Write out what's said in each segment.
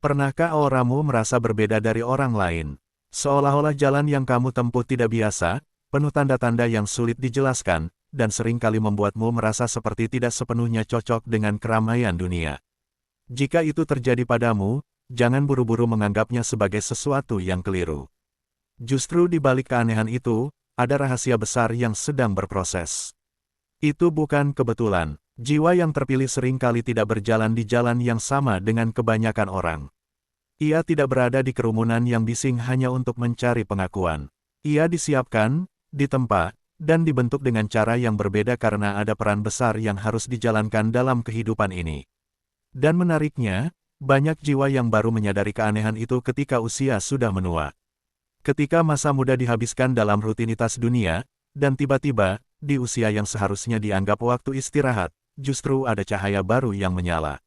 Pernahkah auramu merasa berbeda dari orang lain? Seolah-olah jalan yang kamu tempuh tidak biasa, penuh tanda-tanda yang sulit dijelaskan, dan seringkali membuatmu merasa seperti tidak sepenuhnya cocok dengan keramaian dunia. Jika itu terjadi padamu, jangan buru-buru menganggapnya sebagai sesuatu yang keliru. Justru di balik keanehan itu, ada rahasia besar yang sedang berproses. Itu bukan kebetulan. Jiwa yang terpilih seringkali tidak berjalan di jalan yang sama dengan kebanyakan orang. Ia tidak berada di kerumunan yang bising hanya untuk mencari pengakuan. Ia disiapkan, ditempa, dan dibentuk dengan cara yang berbeda karena ada peran besar yang harus dijalankan dalam kehidupan ini. Dan menariknya, banyak jiwa yang baru menyadari keanehan itu ketika usia sudah menua. Ketika masa muda dihabiskan dalam rutinitas dunia, dan tiba-tiba, di usia yang seharusnya dianggap waktu istirahat, justru ada cahaya baru yang menyala.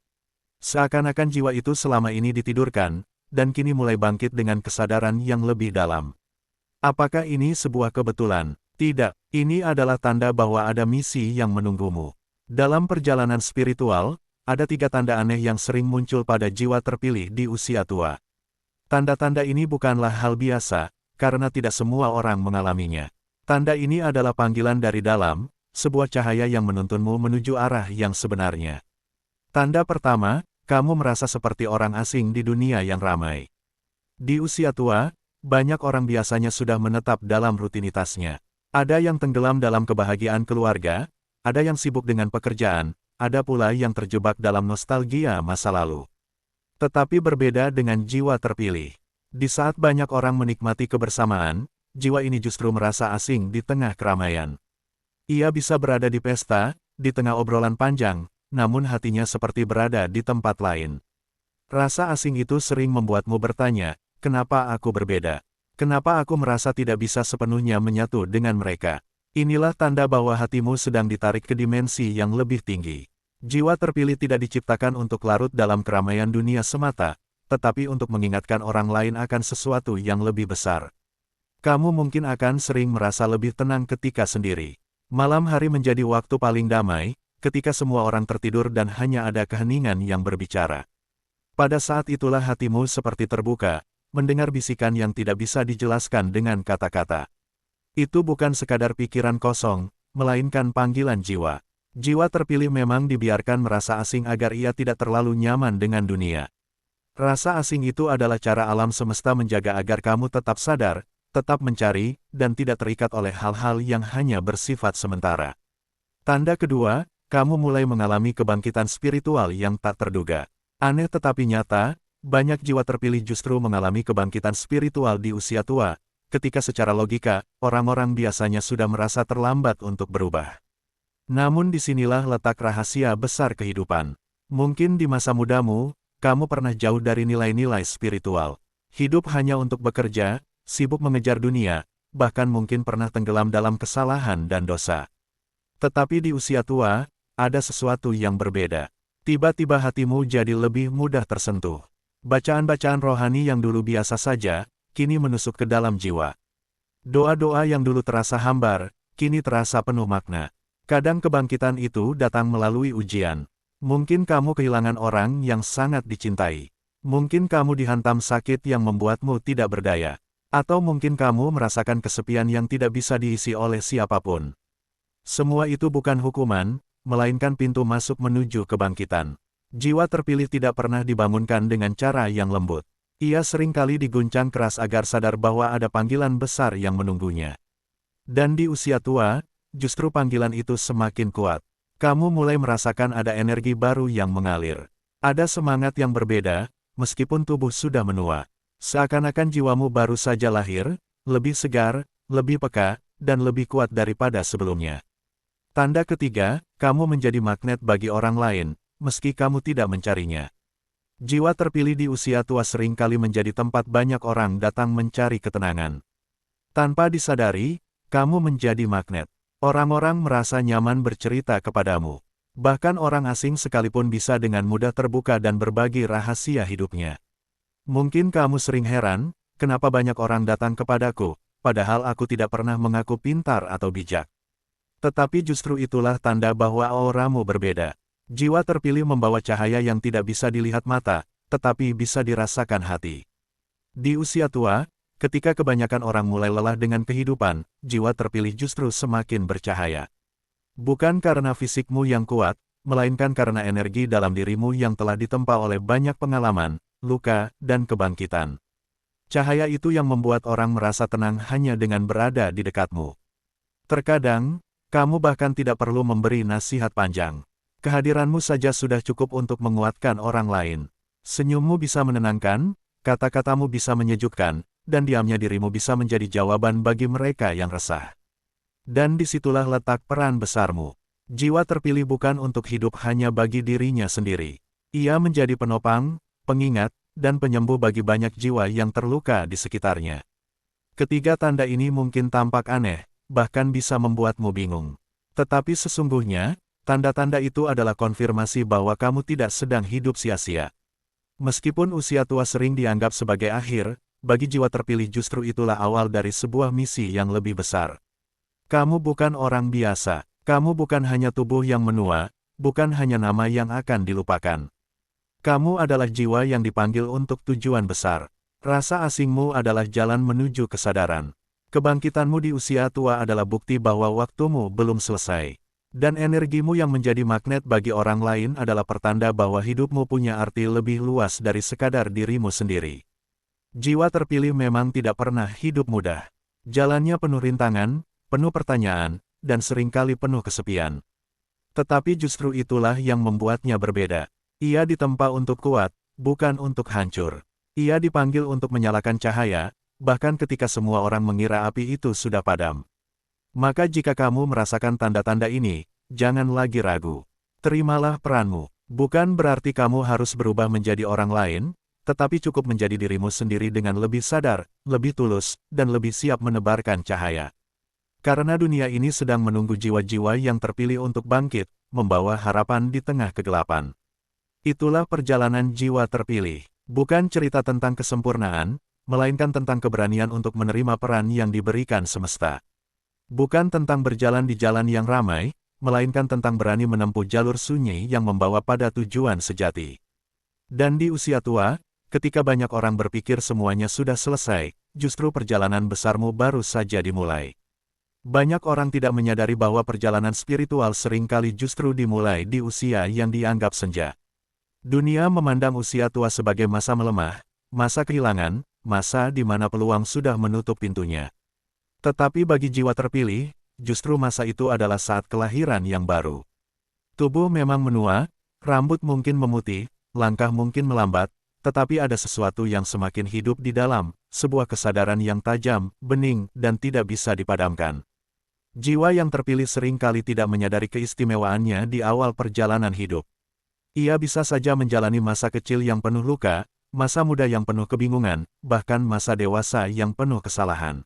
Seakan-akan jiwa itu selama ini ditidurkan, dan kini mulai bangkit dengan kesadaran yang lebih dalam. Apakah ini sebuah kebetulan? Tidak, ini adalah tanda bahwa ada misi yang menunggumu. Dalam perjalanan spiritual, ada 3 tanda aneh yang sering muncul pada jiwa terpilih di usia tua. Tanda-tanda ini bukanlah hal biasa, karena tidak semua orang mengalaminya. Tanda ini adalah panggilan dari dalam, sebuah cahaya yang menuntunmu menuju arah yang sebenarnya. Tanda pertama, kamu merasa seperti orang asing di dunia yang ramai. Di usia tua, banyak orang biasanya sudah menetap dalam rutinitasnya. Ada yang tenggelam dalam kebahagiaan keluarga, ada yang sibuk dengan pekerjaan, ada pula yang terjebak dalam nostalgia masa lalu. Tetapi berbeda dengan jiwa terpilih. Di saat banyak orang menikmati kebersamaan, jiwa ini justru merasa asing di tengah keramaian. Ia bisa berada di pesta, di tengah obrolan panjang, namun hatinya seperti berada di tempat lain. Rasa asing itu sering membuatmu bertanya, kenapa aku berbeda? Kenapa aku merasa tidak bisa sepenuhnya menyatu dengan mereka? Inilah tanda bahwa hatimu sedang ditarik ke dimensi yang lebih tinggi. Jiwa terpilih tidak diciptakan untuk larut dalam keramaian dunia semata, tetapi untuk mengingatkan orang lain akan sesuatu yang lebih besar. Kamu mungkin akan sering merasa lebih tenang ketika sendiri. Malam hari menjadi waktu paling damai, ketika semua orang tertidur dan hanya ada keheningan yang berbicara. Pada saat itulah hatimu seperti terbuka, mendengar bisikan yang tidak bisa dijelaskan dengan kata-kata. Itu bukan sekadar pikiran kosong, melainkan panggilan jiwa. Jiwa terpilih memang dibiarkan merasa asing agar ia tidak terlalu nyaman dengan dunia. Rasa asing itu adalah cara alam semesta menjaga agar kamu tetap sadar, tetap mencari, dan tidak terikat oleh hal-hal yang hanya bersifat sementara. Tanda kedua, kamu mulai mengalami kebangkitan spiritual yang tak terduga. Aneh tetapi nyata, banyak jiwa terpilih justru mengalami kebangkitan spiritual di usia tua, ketika secara logika, orang-orang biasanya sudah merasa terlambat untuk berubah. Namun disinilah letak rahasia besar kehidupan. Mungkin di masa mudamu, kamu pernah jauh dari nilai-nilai spiritual. Hidup hanya untuk bekerja, sibuk mengejar dunia, bahkan mungkin pernah tenggelam dalam kesalahan dan dosa. Tetapi di usia tua, ada sesuatu yang berbeda. Tiba-tiba hatimu jadi lebih mudah tersentuh. Bacaan-bacaan rohani yang dulu biasa saja, kini menusuk ke dalam jiwa. Doa-doa yang dulu terasa hambar, kini terasa penuh makna. Kadang kebangkitan itu datang melalui ujian. Mungkin kamu kehilangan orang yang sangat dicintai. Mungkin kamu dihantam sakit yang membuatmu tidak berdaya. Atau mungkin kamu merasakan kesepian yang tidak bisa diisi oleh siapapun. Semua itu bukan hukuman, melainkan pintu masuk menuju kebangkitan. Jiwa terpilih tidak pernah dibangunkan dengan cara yang lembut. Ia seringkali diguncang keras agar sadar bahwa ada panggilan besar yang menunggunya. Dan di usia tua, justru panggilan itu semakin kuat. Kamu mulai merasakan ada energi baru yang mengalir. Ada semangat yang berbeda, meskipun tubuh sudah menua. Seakan-akan jiwamu baru saja lahir, lebih segar, lebih peka, dan lebih kuat daripada sebelumnya. Tanda ketiga, kamu menjadi magnet bagi orang lain, meski kamu tidak mencarinya. Jiwa terpilih di usia tua seringkali menjadi tempat banyak orang datang mencari ketenangan. Tanpa disadari, kamu menjadi magnet. Orang-orang merasa nyaman bercerita kepadamu. Bahkan orang asing sekalipun bisa dengan mudah terbuka dan berbagi rahasia hidupnya. Mungkin kamu sering heran, kenapa banyak orang datang kepadaku, padahal aku tidak pernah mengaku pintar atau bijak. Tetapi justru itulah tanda bahwa auramu berbeda. Jiwa terpilih membawa cahaya yang tidak bisa dilihat mata, tetapi bisa dirasakan hati. Di usia tua, ketika kebanyakan orang mulai lelah dengan kehidupan, jiwa terpilih justru semakin bercahaya. Bukan karena fisikmu yang kuat, melainkan karena energi dalam dirimu yang telah ditempa oleh banyak pengalaman, luka, dan kebangkitan. Cahaya itu yang membuat orang merasa tenang hanya dengan berada di dekatmu. Terkadang, kamu bahkan tidak perlu memberi nasihat panjang. Kehadiranmu saja sudah cukup untuk menguatkan orang lain. Senyummu bisa menenangkan, kata-katamu bisa menyejukkan, dan diamnya dirimu bisa menjadi jawaban bagi mereka yang resah. Dan disitulah letak peran besarmu. Jiwa terpilih bukan untuk hidup hanya bagi dirinya sendiri. Ia menjadi penopang, pengingat, dan penyembuh bagi banyak jiwa yang terluka di sekitarnya. Ketiga tanda ini mungkin tampak aneh, bahkan bisa membuatmu bingung. Tetapi sesungguhnya, tanda-tanda itu adalah konfirmasi bahwa kamu tidak sedang hidup sia-sia. Meskipun usia tua sering dianggap sebagai akhir, bagi jiwa terpilih justru itulah awal dari sebuah misi yang lebih besar. Kamu bukan orang biasa, kamu bukan hanya tubuh yang menua, bukan hanya nama yang akan dilupakan. Kamu adalah jiwa yang dipanggil untuk tujuan besar. Rasa asingmu adalah jalan menuju kesadaran. Kebangkitanmu di usia tua adalah bukti bahwa waktumu belum selesai. Dan energimu yang menjadi magnet bagi orang lain adalah pertanda bahwa hidupmu punya arti lebih luas dari sekadar dirimu sendiri. Jiwa terpilih memang tidak pernah hidup mudah. Jalannya penuh rintangan, penuh pertanyaan, dan seringkali penuh kesepian. Tetapi justru itulah yang membuatnya berbeda. Ia ditempa untuk kuat, bukan untuk hancur. Ia dipanggil untuk menyalakan cahaya, bahkan ketika semua orang mengira api itu sudah padam. Maka jika kamu merasakan tanda-tanda ini, jangan lagi ragu. Terimalah peranmu. Bukan berarti kamu harus berubah menjadi orang lain, tetapi cukup menjadi dirimu sendiri dengan lebih sadar, lebih tulus, dan lebih siap menebarkan cahaya. Karena dunia ini sedang menunggu jiwa-jiwa yang terpilih untuk bangkit, membawa harapan di tengah kegelapan. Itulah perjalanan jiwa terpilih. Bukan cerita tentang kesempurnaan, melainkan tentang keberanian untuk menerima peran yang diberikan semesta. Bukan tentang berjalan di jalan yang ramai, melainkan tentang berani menempuh jalur sunyi yang membawa pada tujuan sejati. Dan di usia tua, ketika banyak orang berpikir semuanya sudah selesai, justru perjalanan besarmu baru saja dimulai. Banyak orang tidak menyadari bahwa perjalanan spiritual seringkali justru dimulai di usia yang dianggap senja. Dunia memandang usia tua sebagai masa melemah, masa kehilangan, masa di mana peluang sudah menutup pintunya. Tetapi bagi jiwa terpilih, justru masa itu adalah saat kelahiran yang baru. Tubuh memang menua, rambut mungkin memutih, langkah mungkin melambat, tetapi ada sesuatu yang semakin hidup di dalam, sebuah kesadaran yang tajam, bening, dan tidak bisa dipadamkan. Jiwa yang terpilih seringkali tidak menyadari keistimewaannya di awal perjalanan hidup. Ia bisa saja menjalani masa kecil yang penuh luka, masa muda yang penuh kebingungan, bahkan masa dewasa yang penuh kesalahan.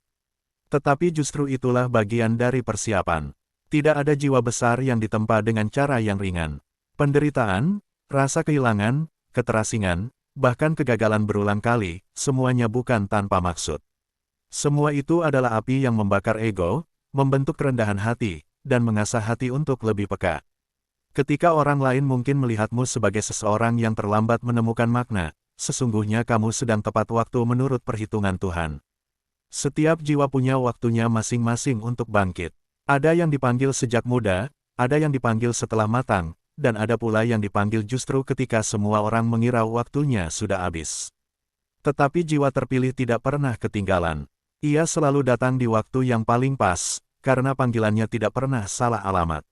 Tetapi justru itulah bagian dari persiapan. Tidak ada jiwa besar yang ditempa dengan cara yang ringan. Penderitaan, rasa kehilangan, keterasingan, bahkan kegagalan berulang kali, semuanya bukan tanpa maksud. Semua itu adalah api yang membakar ego, membentuk kerendahan hati, dan mengasah hati untuk lebih peka. Ketika orang lain mungkin melihatmu sebagai seseorang yang terlambat menemukan makna, sesungguhnya kamu sedang tepat waktu menurut perhitungan Tuhan. Setiap jiwa punya waktunya masing-masing untuk bangkit. Ada yang dipanggil sejak muda, ada yang dipanggil setelah matang, dan ada pula yang dipanggil justru ketika semua orang mengira waktunya sudah habis. Tetapi jiwa terpilih tidak pernah ketinggalan. Ia selalu datang di waktu yang paling pas, karena panggilannya tidak pernah salah alamat.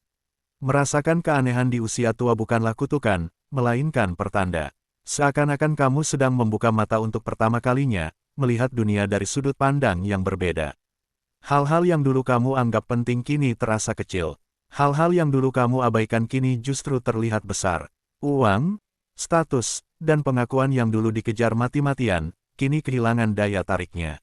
Merasakan keanehan di usia tua bukanlah kutukan, melainkan pertanda. Seakan-akan kamu sedang membuka mata untuk pertama kalinya, melihat dunia dari sudut pandang yang berbeda. Hal-hal yang dulu kamu anggap penting kini terasa kecil. Hal-hal yang dulu kamu abaikan kini justru terlihat besar. Uang, status, dan pengakuan yang dulu dikejar mati-matian, kini kehilangan daya tariknya.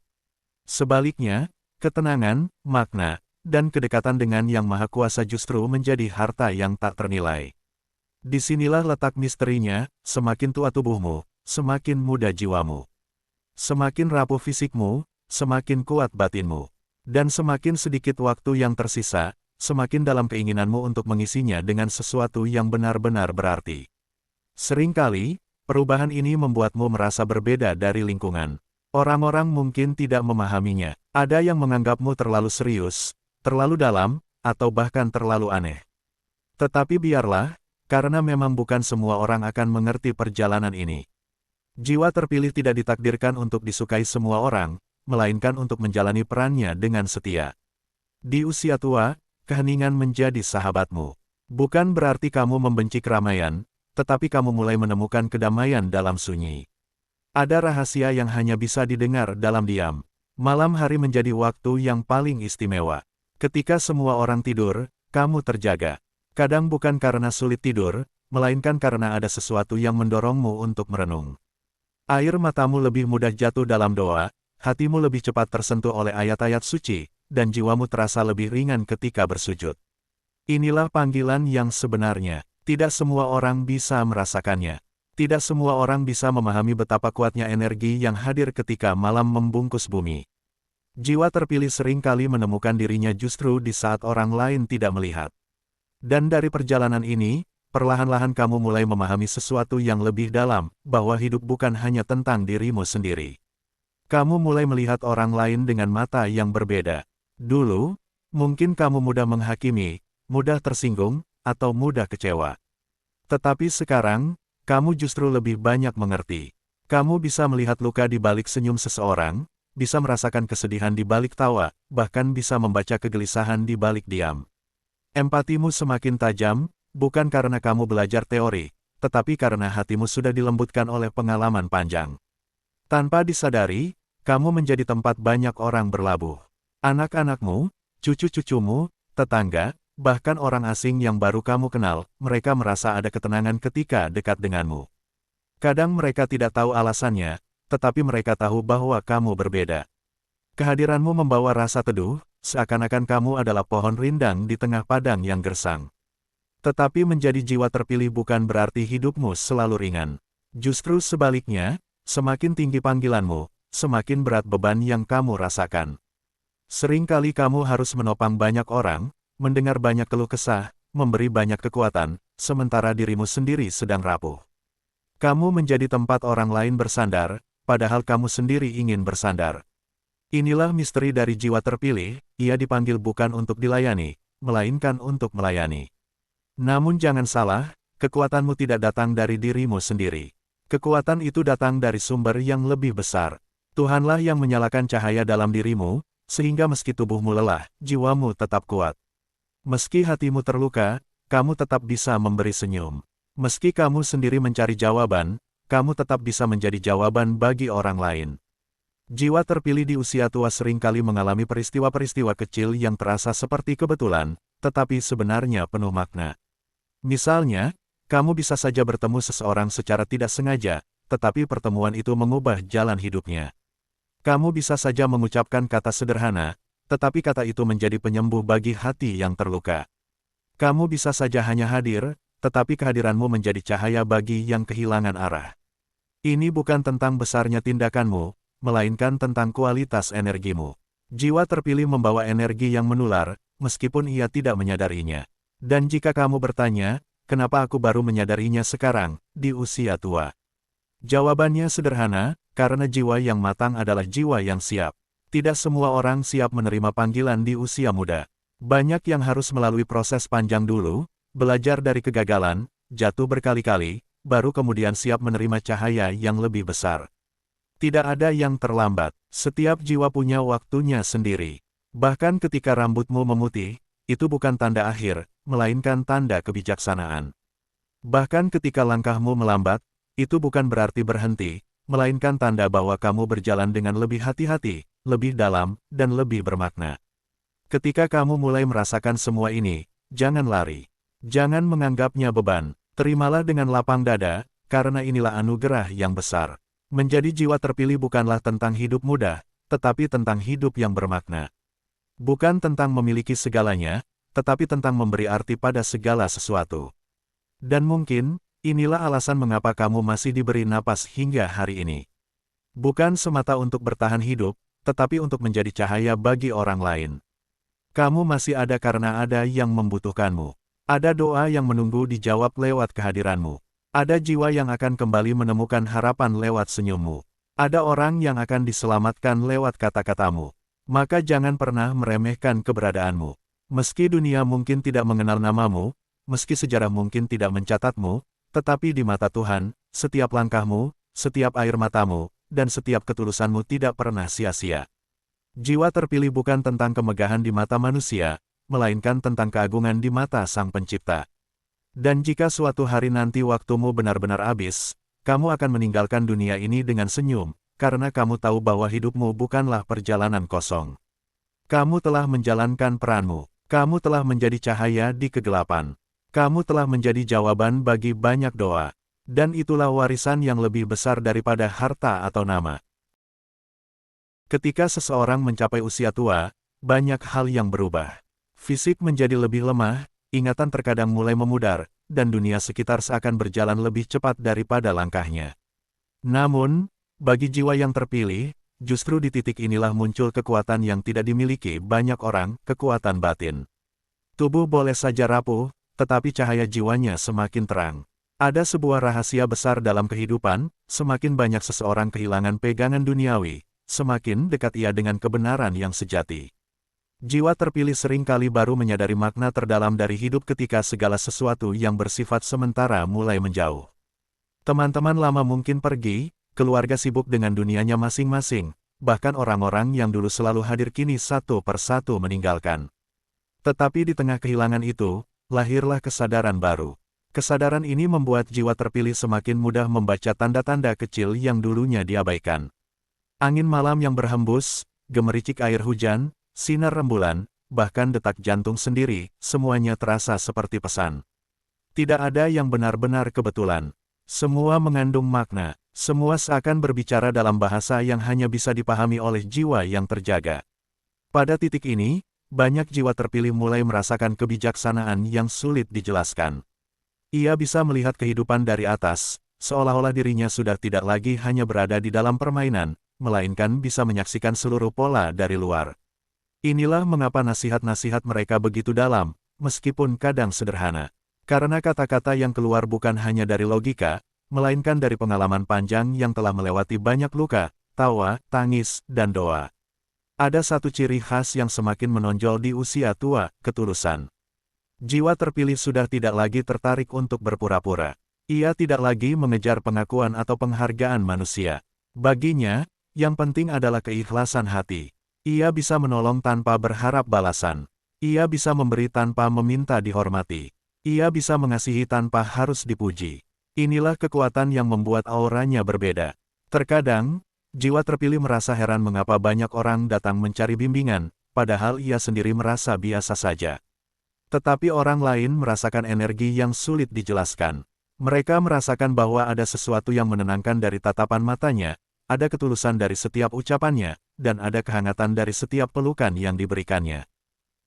Sebaliknya, ketenangan, makna, dan kedekatan dengan Yang Maha Kuasa justru menjadi harta yang tak ternilai. Disinilah letak misterinya, semakin tua tubuhmu, semakin muda jiwamu. Semakin rapuh fisikmu, semakin kuat batinmu. Dan semakin sedikit waktu yang tersisa, semakin dalam keinginanmu untuk mengisinya dengan sesuatu yang benar-benar berarti. Seringkali, Perubahan ini membuatmu merasa berbeda dari lingkungan. Orang-orang mungkin tidak memahaminya. Ada yang menganggapmu terlalu serius, terlalu dalam, atau bahkan terlalu aneh. Tetapi biarlah, karena memang bukan semua orang akan mengerti perjalanan ini. Jiwa terpilih tidak ditakdirkan untuk disukai semua orang, melainkan untuk menjalani perannya dengan setia. Di usia tua, keheningan menjadi sahabatmu. Bukan berarti kamu membenci keramaian, tetapi kamu mulai menemukan kedamaian dalam sunyi. Ada rahasia yang hanya bisa didengar dalam diam. Malam hari menjadi waktu yang paling istimewa. Ketika semua orang tidur, kamu terjaga. Kadang bukan karena sulit tidur, melainkan karena ada sesuatu yang mendorongmu untuk merenung. Air matamu lebih mudah jatuh dalam doa, hatimu lebih cepat tersentuh oleh ayat-ayat suci, dan jiwamu terasa lebih ringan ketika bersujud. Inilah panggilan yang sebenarnya. Tidak semua orang bisa merasakannya. Tidak semua orang bisa memahami betapa kuatnya energi yang hadir ketika malam membungkus bumi. Jiwa terpilih seringkali menemukan dirinya justru di saat orang lain tidak melihat. Dan dari perjalanan ini, perlahan-lahan kamu mulai memahami sesuatu yang lebih dalam, bahwa hidup bukan hanya tentang dirimu sendiri. Kamu mulai melihat orang lain dengan mata yang berbeda. Dulu, mungkin kamu mudah menghakimi, mudah tersinggung, atau mudah kecewa. Tetapi sekarang, kamu justru lebih banyak mengerti. Kamu bisa melihat luka di balik senyum seseorang, bisa merasakan kesedihan di balik tawa, bahkan bisa membaca kegelisahan di balik diam. Empatimu semakin tajam, bukan karena kamu belajar teori, tetapi karena hatimu sudah dilembutkan oleh pengalaman panjang. Tanpa disadari, kamu menjadi tempat banyak orang berlabuh. Anak-anakmu, cucu-cucumu, tetangga, bahkan orang asing yang baru kamu kenal, mereka merasa ada ketenangan ketika dekat denganmu. Kadang mereka tidak tahu alasannya, tetapi mereka tahu bahwa kamu berbeda. Kehadiranmu membawa rasa teduh, seakan-akan kamu adalah pohon rindang di tengah padang yang gersang. Tetapi menjadi jiwa terpilih bukan berarti hidupmu selalu ringan. Justru sebaliknya, semakin tinggi panggilanmu, semakin berat beban yang kamu rasakan. Seringkali kamu harus menopang banyak orang, mendengar banyak keluh kesah, memberi banyak kekuatan, sementara dirimu sendiri sedang rapuh. Kamu menjadi tempat orang lain bersandar, padahal kamu sendiri ingin bersandar. Inilah misteri dari jiwa terpilih, ia dipanggil bukan untuk dilayani, melainkan untuk melayani. Namun jangan salah, kekuatanmu tidak datang dari dirimu sendiri. Kekuatan itu datang dari sumber yang lebih besar. Tuhanlah yang menyalakan cahaya dalam dirimu, sehingga meski tubuhmu lelah, jiwamu tetap kuat. Meski hatimu terluka, kamu tetap bisa memberi senyum. Meski kamu sendiri mencari jawaban, kamu tetap bisa menjadi jawaban bagi orang lain. Jiwa terpilih di usia tua seringkali mengalami peristiwa-peristiwa kecil yang terasa seperti kebetulan, tetapi sebenarnya penuh makna. Misalnya, kamu bisa saja bertemu seseorang secara tidak sengaja, tetapi pertemuan itu mengubah jalan hidupnya. Kamu bisa saja mengucapkan kata sederhana, tetapi kata itu menjadi penyembuh bagi hati yang terluka. Kamu bisa saja hanya hadir, tetapi kehadiranmu menjadi cahaya bagi yang kehilangan arah. Ini bukan tentang besarnya tindakanmu, melainkan tentang kualitas energimu. Jiwa terpilih membawa energi yang menular, meskipun ia tidak menyadarinya. Dan jika kamu bertanya, kenapa aku baru menyadarinya sekarang, di usia tua? Jawabannya sederhana, karena jiwa yang matang adalah jiwa yang siap. Tidak semua orang siap menerima panggilan di usia muda. Banyak yang harus melalui proses panjang dulu, belajar dari kegagalan, jatuh berkali-kali, baru kemudian siap menerima cahaya yang lebih besar. Tidak ada yang terlambat, setiap jiwa punya waktunya sendiri. Bahkan ketika rambutmu memutih, itu bukan tanda akhir, melainkan tanda kebijaksanaan. Bahkan ketika langkahmu melambat, itu bukan berarti berhenti, melainkan tanda bahwa kamu berjalan dengan lebih hati-hati, lebih dalam, dan lebih bermakna. Ketika kamu mulai merasakan semua ini, jangan lari. Jangan menganggapnya beban, terimalah dengan lapang dada, karena inilah anugerah yang besar. Menjadi jiwa terpilih bukanlah tentang hidup mudah, tetapi tentang hidup yang bermakna. Bukan tentang memiliki segalanya, tetapi tentang memberi arti pada segala sesuatu. Dan mungkin, inilah alasan mengapa kamu masih diberi napas hingga hari ini. Bukan semata untuk bertahan hidup, tetapi untuk menjadi cahaya bagi orang lain. Kamu masih ada karena ada yang membutuhkanmu. Ada doa yang menunggu dijawab lewat kehadiranmu. Ada jiwa yang akan kembali menemukan harapan lewat senyummu. Ada orang yang akan diselamatkan lewat kata-katamu. Maka jangan pernah meremehkan keberadaanmu. Meski dunia mungkin tidak mengenal namamu, meski sejarah mungkin tidak mencatatmu, tetapi di mata Tuhan, setiap langkahmu, setiap air matamu, dan setiap ketulusanmu tidak pernah sia-sia. Jiwa terpilih bukan tentang kemegahan di mata manusia, melainkan tentang keagungan di mata Sang Pencipta. Dan jika suatu hari nanti waktumu benar-benar habis, kamu akan meninggalkan dunia ini dengan senyum, karena kamu tahu bahwa hidupmu bukanlah perjalanan kosong. Kamu telah menjalankan peranmu, kamu telah menjadi cahaya di kegelapan. Kamu telah menjadi jawaban bagi banyak doa. Dan itulah warisan yang lebih besar daripada harta atau nama. Ketika seseorang mencapai usia tua, banyak hal yang berubah. Fisik menjadi lebih lemah, ingatan terkadang mulai memudar, dan dunia sekitar seakan berjalan lebih cepat daripada langkahnya. Namun, bagi jiwa yang terpilih, justru di titik inilah muncul kekuatan yang tidak dimiliki banyak orang, kekuatan batin. Tubuh boleh saja rapuh, tetapi cahaya jiwanya semakin terang. Ada sebuah rahasia besar dalam kehidupan, semakin banyak seseorang kehilangan pegangan duniawi, semakin dekat ia dengan kebenaran yang sejati. Jiwa terpilih seringkali baru menyadari makna terdalam dari hidup ketika segala sesuatu yang bersifat sementara mulai menjauh. Teman-teman lama mungkin pergi, keluarga sibuk dengan dunianya masing-masing, bahkan orang-orang yang dulu selalu hadir kini satu persatu meninggalkan. Tetapi di tengah kehilangan itu, lahirlah kesadaran baru. Kesadaran ini membuat jiwa terpilih semakin mudah membaca tanda-tanda kecil yang dulunya diabaikan. Angin malam yang berhembus, gemericik air hujan, sinar rembulan, bahkan detak jantung sendiri, semuanya terasa seperti pesan. Tidak ada yang benar-benar kebetulan. Semua mengandung makna, semua seakan berbicara dalam bahasa yang hanya bisa dipahami oleh jiwa yang terjaga. Pada titik ini, banyak jiwa terpilih mulai merasakan kebijaksanaan yang sulit dijelaskan. Ia bisa melihat kehidupan dari atas, seolah-olah dirinya sudah tidak lagi hanya berada di dalam permainan, melainkan bisa menyaksikan seluruh pola dari luar. Inilah mengapa nasihat-nasihat mereka begitu dalam, meskipun kadang sederhana. Karena kata-kata yang keluar bukan hanya dari logika, melainkan dari pengalaman panjang yang telah melewati banyak luka, tawa, tangis, dan doa. Ada satu ciri khas yang semakin menonjol di usia tua, ketulusan. Jiwa terpilih sudah tidak lagi tertarik untuk berpura-pura. Ia tidak lagi mengejar pengakuan atau penghargaan manusia. Baginya, yang penting adalah keikhlasan hati. Ia bisa menolong tanpa berharap balasan. Ia bisa memberi tanpa meminta dihormati. Ia bisa mengasihi tanpa harus dipuji. Inilah kekuatan yang membuat auranya berbeda. Terkadang, jiwa terpilih merasa heran mengapa banyak orang datang mencari bimbingan, padahal ia sendiri merasa biasa saja. Tetapi orang lain merasakan energi yang sulit dijelaskan. Mereka merasakan bahwa ada sesuatu yang menenangkan dari tatapan matanya, ada ketulusan dari setiap ucapannya, dan ada kehangatan dari setiap pelukan yang diberikannya.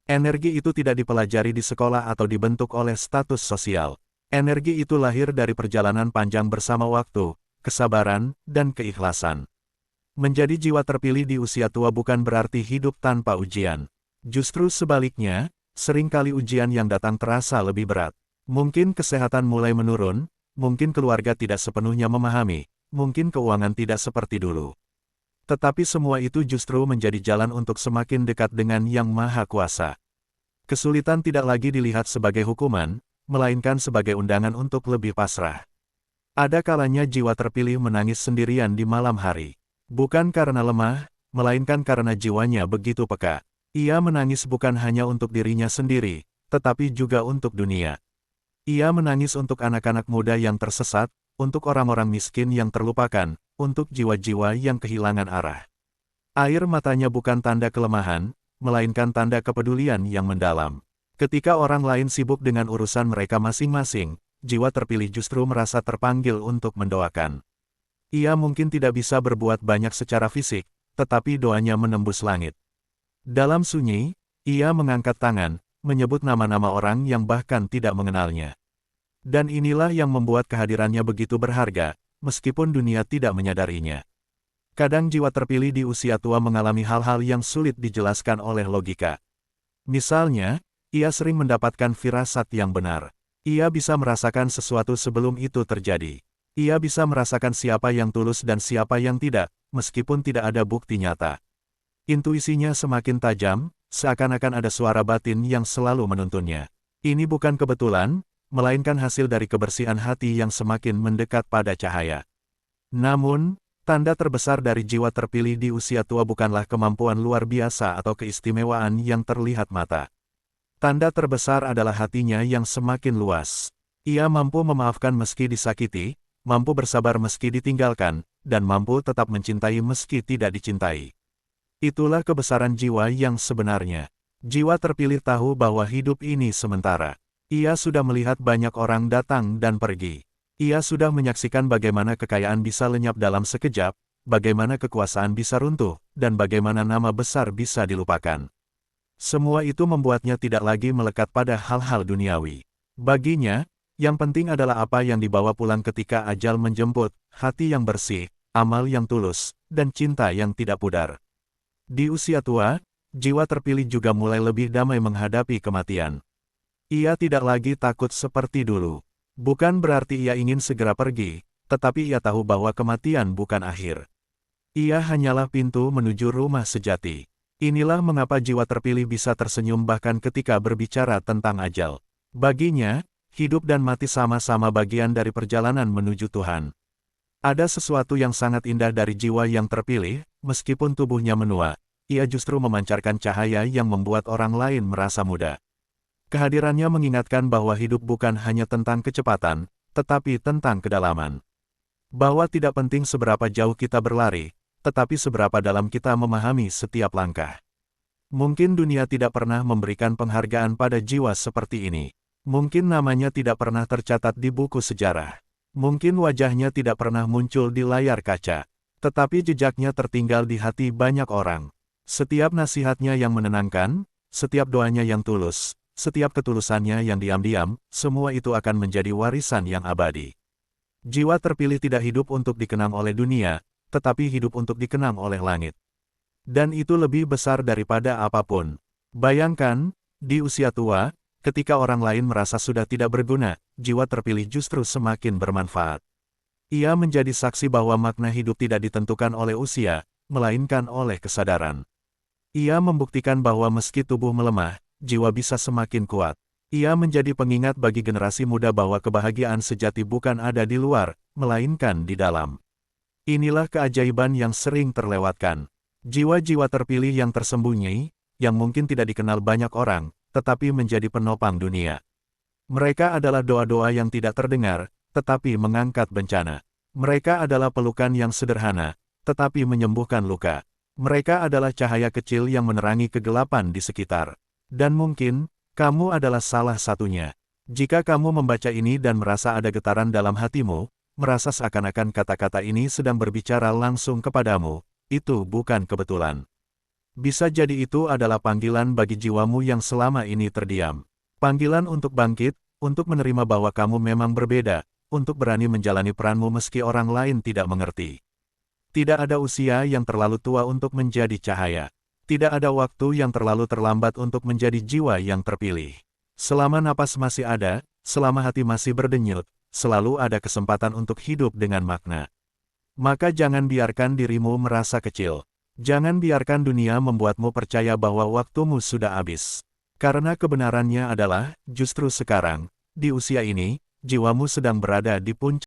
Energi itu tidak dipelajari di sekolah atau dibentuk oleh status sosial. Energi itu lahir dari perjalanan panjang bersama waktu, kesabaran, dan keikhlasan. Menjadi jiwa terpilih di usia tua bukan berarti hidup tanpa ujian. Justru sebaliknya, seringkali ujian yang datang terasa lebih berat. Mungkin kesehatan mulai menurun, mungkin keluarga tidak sepenuhnya memahami, mungkin keuangan tidak seperti dulu. Tetapi semua itu justru menjadi jalan untuk semakin dekat dengan Yang Maha Kuasa. Kesulitan tidak lagi dilihat sebagai hukuman, melainkan sebagai undangan untuk lebih pasrah. Ada kalanya jiwa terpilih menangis sendirian di malam hari. Bukan karena lemah, melainkan karena jiwanya begitu peka. Ia menangis bukan hanya untuk dirinya sendiri, tetapi juga untuk dunia. Ia menangis untuk anak-anak muda yang tersesat, untuk orang-orang miskin yang terlupakan, untuk jiwa-jiwa yang kehilangan arah. Air matanya bukan tanda kelemahan, melainkan tanda kepedulian yang mendalam. Ketika orang lain sibuk dengan urusan mereka masing-masing, jiwa terpilih justru merasa terpanggil untuk mendoakan. Ia mungkin tidak bisa berbuat banyak secara fisik, tetapi doanya menembus langit. Dalam sunyi, ia mengangkat tangan, menyebut nama-nama orang yang bahkan tidak mengenalnya. Dan inilah yang membuat kehadirannya begitu berharga, meskipun dunia tidak menyadarinya. Kadang jiwa terpilih di usia tua mengalami hal-hal yang sulit dijelaskan oleh logika. Misalnya, ia sering mendapatkan firasat yang benar. Ia bisa merasakan sesuatu sebelum itu terjadi. Ia bisa merasakan siapa yang tulus dan siapa yang tidak, meskipun tidak ada bukti nyata. Intuisinya semakin tajam, seakan-akan ada suara batin yang selalu menuntunnya. Ini bukan kebetulan, melainkan hasil dari kebersihan hati yang semakin mendekat pada cahaya. Namun, tanda terbesar dari jiwa terpilih di usia tua bukanlah kemampuan luar biasa atau keistimewaan yang terlihat mata. Tanda terbesar adalah hatinya yang semakin luas. Ia mampu memaafkan meski disakiti, mampu bersabar meski ditinggalkan, dan mampu tetap mencintai meski tidak dicintai. Itulah kebesaran jiwa yang sebenarnya. Jiwa terpilih tahu bahwa hidup ini sementara. Ia sudah melihat banyak orang datang dan pergi. Ia sudah menyaksikan bagaimana kekayaan bisa lenyap dalam sekejap, bagaimana kekuasaan bisa runtuh, dan bagaimana nama besar bisa dilupakan. Semua itu membuatnya tidak lagi melekat pada hal-hal duniawi. Baginya, yang penting adalah apa yang dibawa pulang ketika ajal menjemput, hati yang bersih, amal yang tulus, dan cinta yang tidak pudar. Di usia tua, jiwa terpilih juga mulai lebih damai menghadapi kematian. Ia tidak lagi takut seperti dulu. Bukan berarti ia ingin segera pergi, tetapi ia tahu bahwa kematian bukan akhir. Ia hanyalah pintu menuju rumah sejati. Inilah mengapa jiwa terpilih bisa tersenyum bahkan ketika berbicara tentang ajal. Baginya, hidup dan mati sama-sama bagian dari perjalanan menuju Tuhan. Ada sesuatu yang sangat indah dari jiwa yang terpilih, meskipun tubuhnya menua, ia justru memancarkan cahaya yang membuat orang lain merasa muda. Kehadirannya mengingatkan bahwa hidup bukan hanya tentang kecepatan, tetapi tentang kedalaman. Bahwa tidak penting seberapa jauh kita berlari, tetapi seberapa dalam kita memahami setiap langkah. Mungkin dunia tidak pernah memberikan penghargaan pada jiwa seperti ini. Mungkin namanya tidak pernah tercatat di buku sejarah. Mungkin wajahnya tidak pernah muncul di layar kaca. Tetapi jejaknya tertinggal di hati banyak orang. Setiap nasihatnya yang menenangkan, setiap doanya yang tulus, setiap ketulusannya yang diam-diam, semua itu akan menjadi warisan yang abadi. Jiwa terpilih tidak hidup untuk dikenang oleh dunia, tetapi hidup untuk dikenang oleh langit. Dan itu lebih besar daripada apapun. Bayangkan, di usia tua, ketika orang lain merasa sudah tidak berguna, jiwa terpilih justru semakin bermanfaat. Ia menjadi saksi bahwa makna hidup tidak ditentukan oleh usia, melainkan oleh kesadaran. Ia membuktikan bahwa meski tubuh melemah, jiwa bisa semakin kuat. Ia menjadi pengingat bagi generasi muda bahwa kebahagiaan sejati bukan ada di luar, melainkan di dalam. Inilah keajaiban yang sering terlewatkan. Jiwa-jiwa terpilih yang tersembunyi, yang mungkin tidak dikenal banyak orang, tetapi menjadi penopang dunia. Mereka adalah doa-doa yang tidak terdengar, tetapi mengangkat bencana. Mereka adalah pelukan yang sederhana, tetapi menyembuhkan luka. Mereka adalah cahaya kecil yang menerangi kegelapan di sekitar. Dan mungkin, kamu adalah salah satunya. Jika kamu membaca ini dan merasa ada getaran dalam hatimu, merasa seakan-akan kata-kata ini sedang berbicara langsung kepadamu, itu bukan kebetulan. Bisa jadi itu adalah panggilan bagi jiwamu yang selama ini terdiam. Panggilan untuk bangkit, untuk menerima bahwa kamu memang berbeda, untuk berani menjalani peranmu meski orang lain tidak mengerti. Tidak ada usia yang terlalu tua untuk menjadi cahaya. Tidak ada waktu yang terlalu terlambat untuk menjadi jiwa yang terpilih. Selama napas masih ada, selama hati masih berdenyut, selalu ada kesempatan untuk hidup dengan makna. Maka jangan biarkan dirimu merasa kecil. Jangan biarkan dunia membuatmu percaya bahwa waktumu sudah habis. Karena kebenarannya adalah, justru sekarang, di usia ini, jiwamu sedang berada di puncak